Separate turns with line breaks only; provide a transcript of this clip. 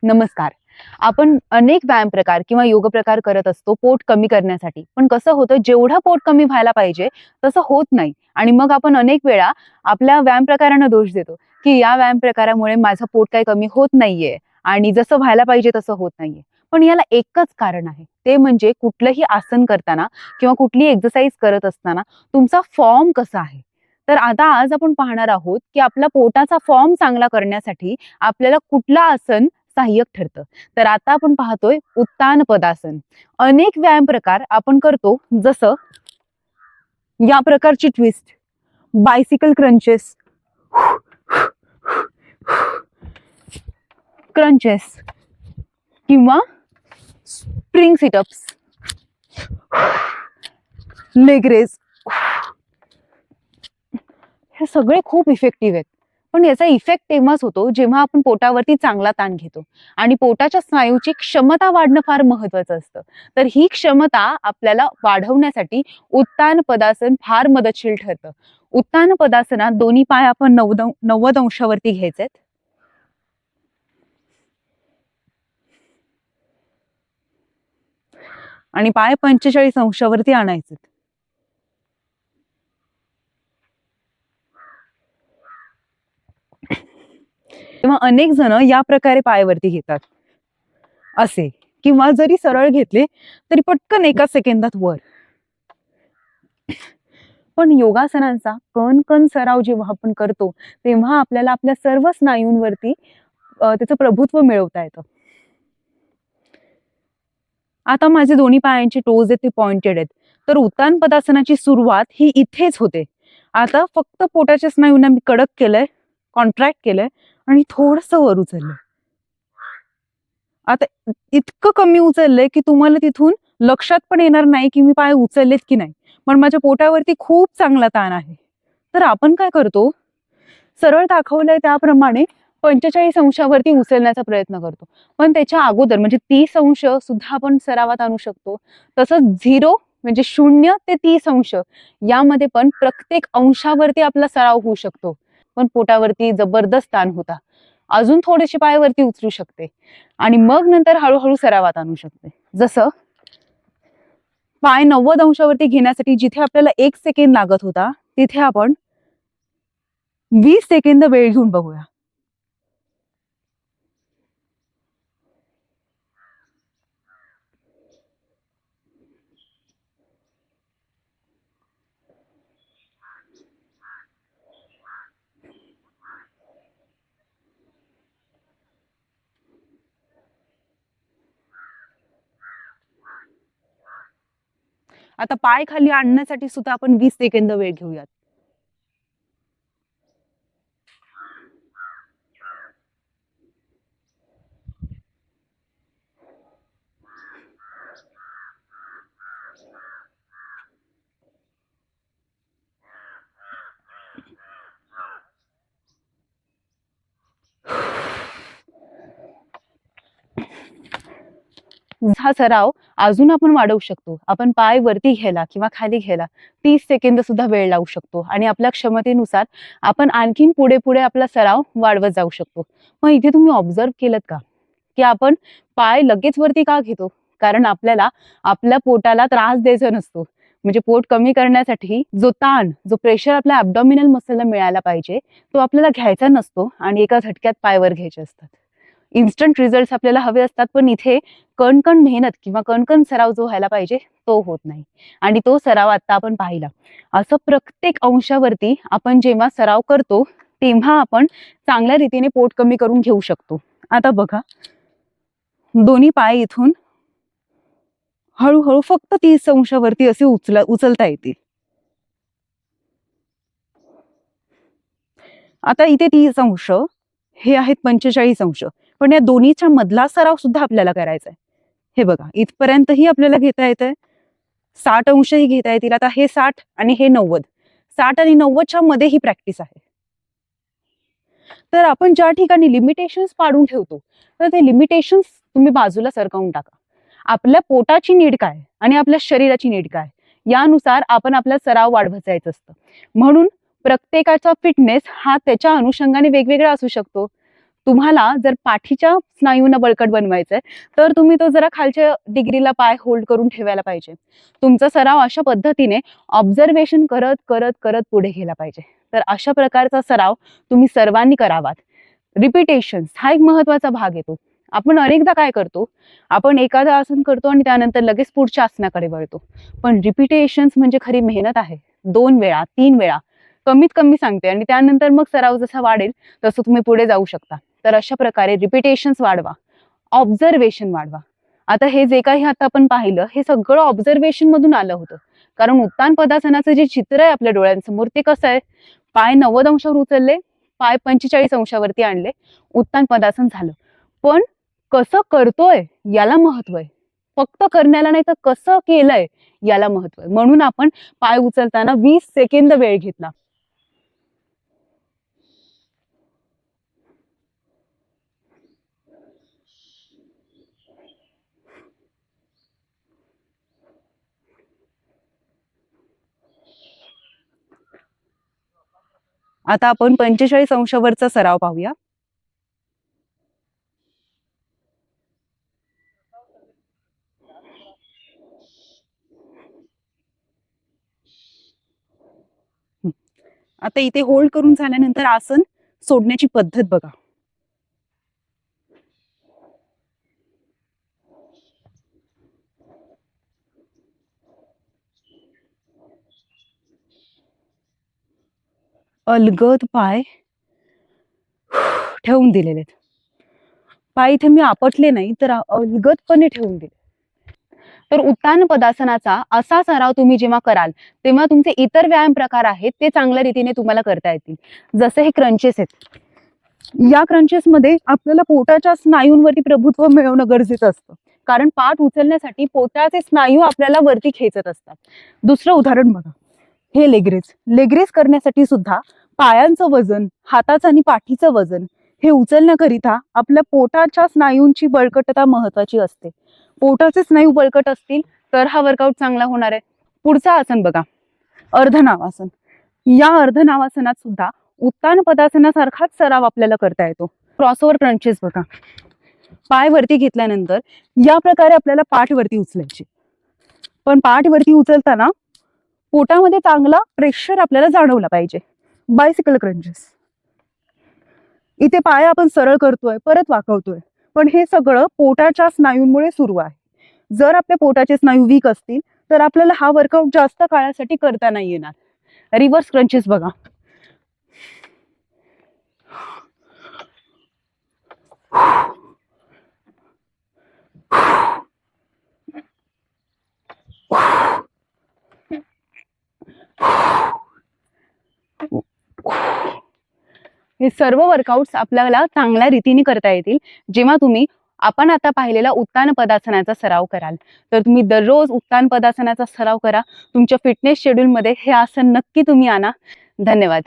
नमस्कार. आपण अनेक व्यायाम प्रकार किंवा योग प्रकार करत असतो पोट कमी करण्यासाठी. पण कसं होतं जेवढं पोट कमी व्हायला पाहिजे तसं होत नाही आणि मग आपण अनेक वेळा आपल्या व्यायाम प्रकारांना दोष देतो, की या व्यायाम प्रकारामुळे माझं पोट काही कमी होत नाहीये आणि जसं व्हायला पाहिजे तसं होत नाहीये. पण याला एकच कारण आहे. ते म्हणजे कुठलंही आसन करताना किंवा कुठलीही एक्सरसाइज करत असताना तुमचा फॉर्म कसा आहे. तर आता आज आपण पाहणार आहोत, की आपला पोटाचा फॉर्म चांगला करण्यासाठी आपल्याला कुठलं आसन सहाय्यक ठरतं. तर आता आपण पाहतोय उत्तान पदासन. अनेक व्यायाम प्रकार आपण करतो, जसं या प्रकारची ट्विस्ट, बायसिकल क्रंचेस, क्रंचेस किंवा स्प्रिंग सिटअप्स, लेग रेज. हे सगळे खूप इफेक्टिव्ह आहेत. पण याचा इफेक्ट तेव्हाच होतो जेव्हा आपण पोटावरती चांगला ताण घेतो आणि पोटाच्या स्नायूची क्षमता वाढणं फार महत्वाचं असतं. तर ही क्षमता आपल्याला वाढवण्यासाठी उत्तान पदासन फार मदतशीर ठरतं. उत्तान पदासनात दोन्ही पाय आपण 90 अंशावरती घ्यायचेत आणि पाय 45 अंशावरती आणायचे. तेव्हा अनेक जण या प्रकारे पायावरती घेतात असे, किंवा जरी सरळ घेतले तरी पटकन एका सेकंदात वर. पण योगासनांचा कण सराव जेव्हा आपण करतो तेव्हा आपल्याला आपल्या सर्व स्नायूंवरती त्याचं प्रभुत्व मिळवता येतं. आता माझे दोन्ही पायांचे टोज आहेत ते पॉइंटेड आहेत. तर उत्तान पदासनाची सुरुवात ही इथेच होते. आता फक्त पोटाच्या स्नायूंना मी कडक केलंय, कॉन्ट्रॅक्ट केलंय आणि थोडस वर उचललंय. आता इतकं कमी उचललंय की तुम्हाला तिथून लक्षात पण येणार नाही की मी पाय उचललेत की नाही, पण माझ्या पोटावरती खूप चांगला ताण आहे. तर आपण काय करतो, सरळ दाखवलंय त्याप्रमाणे 45 अंशावरती उचलण्याचा प्रयत्न करतो. पण त्याच्या अगोदर म्हणजे 30 अंश सुद्धा आपण सरावात आणू शकतो. तसंच 0 म्हणजे 0 ते 30 अंश यामध्ये पण प्रत्येक अंशावरती आपला सराव होऊ शकतो. पण पोटावरती जबरदस्त ताण होता, अजून थोडेसे पायावरती उचलू शकते आणि मग नंतर हळूहळू सरावात आणू शकते. जसं पाय 90 अंशावरती घेण्यासाठी जिथे आपल्याला 1 सेकंद लागत होता तिथे आपण 20 सेकंद वेळ घेऊन बघूया. आता पाय खाली आणण्यासाठी सुद्धा आपण 20 सेकंद वेळ घेऊयात. हा सराव अजून आपण वाढवू शकतो. आपण पाय वरती घ्यायला किंवा खाली घ्यायला 30 सेकंद सुद्धा वेळ लावू शकतो आणि आपल्या क्षमतेनुसार आपण आणखीन पुढे पुढे आपला सराव वाढवत जाऊ शकतो. मग इथे तुम्ही ऑब्झर्व केलं का की आपण पाय लगेच वरती का घेतो? कारण आपल्याला आपल्या पोटाला त्रास द्यायचा नसतो. म्हणजे पोट कमी करण्यासाठी जो ताण, जो प्रेशर आपल्या ॲब्डॉमिनल मसलला मिळायला पाहिजे तो आपल्याला घ्यायचा नसतो आणि एका झटक्यात पायवर घ्यायचे असतात. इन्स्टंट रिझल्ट आपल्याला हवे असतात, पण इथे कणकण मेहनत किंवा कणकण सराव जो व्हायला पाहिजे तो होत नाही आणि तो सराव आता आपण पाहिला. असं प्रत्येक अंशावरती आपण जेव्हा सराव करतो तेव्हा आपण चांगल्या रीतीने पोट कमी करून घेऊ शकतो. आता बघा, दोन्ही पाय इथून हळूहळू फक्त 30 अंशावरती असे उचलता येतील. आता इथे 30 अंश, हे आहेत 45 अंश, पण या दोन्हीच्या मधला सराव सुद्धा आपल्याला करायचा आहे. हे बघा, इथपर्यंतही आपल्याला घेता येतंय, 60 अंशही घेता येतील. आता हे 60 आणि हे 90, 60 आणि 90च्या मध्ये ही प्रॅक्टिस आहे. तर आपण ज्या ठिकाणी लिमिटेशन्स पाडून ठेवतो तर ते लिमिटेशन्स तुम्ही बाजूला सरकवून टाका. आपल्या पोटाची नीड काय आणि आपल्या शरीराची नीड काय यानुसार आपण आपला सराव वाढवत जायचं असतं. म्हणून प्रत्येकाचा फिटनेस हा त्याच्या अनुषंगाने वेगवेगळा असू शकतो. तुम्हाला जर पाठीच्या स्नायूंना बळकट बनवायचंय तर तुम्ही तो जरा खालच्या डिग्रीला पाय होल्ड करून ठेवायला पाहिजे. तुमचा सराव अशा पद्धतीने ऑब्झर्वेशन करत करत करत पुढे गेला पाहिजे. तर अशा प्रकारचा सराव तुम्ही सर्वांनी करावा. रिपिटेशन्स हा एक महत्वाचा भाग येतो. आपण अनेकदा काय करतो, आपण एखादं आसन करतो आणि त्यानंतर लगेच पुढच्या आसनाकडे वळतो. पण रिपिटेशन्स म्हणजे खरी मेहनत आहे. 2 वेळा 3 वेळा कमीत कमी सांगते, आणि त्यानंतर मग सराव जसा वाढेल तसं तुम्ही पुढे जाऊ शकता. तर अशा प्रकारे रिपिटेशन्स वाढवा, ऑब्झर्वेशन वाढवा. आता हे जे काही आता आपण पाहिलं हे सगळं ऑब्झर्वेशन मधून आलं होतं. कारण उत्तान पदासनाचं जे चित्र आहे आपल्या डोळ्यांसमोर ते कसं आहे, पाय 90 अंशावर उचलले, पाय 45 अंशावरती आणले, उत्तान पदासन झालं. पण कसं करतोय याला महत्व आहे. फक्त करण्याला नाही तर कसं केलंय याला महत्व आहे. म्हणून आपण पाय उचलताना 20 सेकंद वेळ घेतला. आता आपण 45 अंशावरचा सराव पाहूया. आता इथे होल्ड करून झाल्यानंतर आसन सोडण्याची पद्धत बघा. अलगद पाय ठेवून दिलेले. पाय इथे मी आपटले नाही तर अलगदपणे ठेवून दिले. तर उत्तान पदासनाचा असा सराव तुम्ही जेव्हा कराल तेव्हा तुमचे इतर व्यायाम प्रकार आहेत ते चांगल्या रीतीने तुम्हाला करता येतील. जसे हे क्रंचेस आहेत. या क्रंचेस मध्ये आपल्याला पोटाच्या स्नायूंवरती प्रभुत्व मिळवणं गरजेचं असतं. कारण पाठ उचलण्यासाठी पोटाचे स्नायू आपल्याला वरती खेचत असतात. दुसरं उदाहरण बघा, हे लेगरेज. लेगरेज करण्यासाठी सुद्धा पायांचं वजन, हाताचं आणि पाठीचं वजन हे उचलण्याकरिता आपल्या पोटाच्या स्नायूंची बळकटता महत्वाची असते. पोटाचे स्नायू बळकट असतील तर हा वर्कआउट चांगला होणार आहे. पुढचं आसन बघा, अर्धनावासन. या अर्धनावासनात सुद्धा उत्तान पदासनासारखाच सराव आपल्याला करता येतो. क्रॉसओव्हर क्रंचेस बघा, पाय वरती घेतल्यानंतर या प्रकारे आपल्याला पाठ वरती उचलायची. पण पाठ वरती उचलताना पोटामध्ये चांगला प्रेशर आपल्याला जाणवला पाहिजे. बायसिकल क्रंचेस, इथे पाय आपण सरळ करतोय, परत वाकवतोय, पण हे सगळं पोटाच्या स्नायूंमुळे सुरू आहे. जर आपल्या पोटाचे स्नायू वीक असतील तर आपल्याला हा वर्कआउट जास्त काळासाठी करता नाही येणार. रिव्हर्स क्रंचेस बघा, हे सर्व वर्कआउट्स आपल्याला चांगल्या रीतीने करता येतील जेव्हा तुम्ही आपण आता पाहिलेला उत्तान पदासनाचा सराव कराल. तर तुम्ही दररोज उत्तान पदासनाचा सराव करा. तुमच्या फिटनेस शेड्यूल मध्ये हे आसन नक्की तुम्ही आणा. धन्यवाद.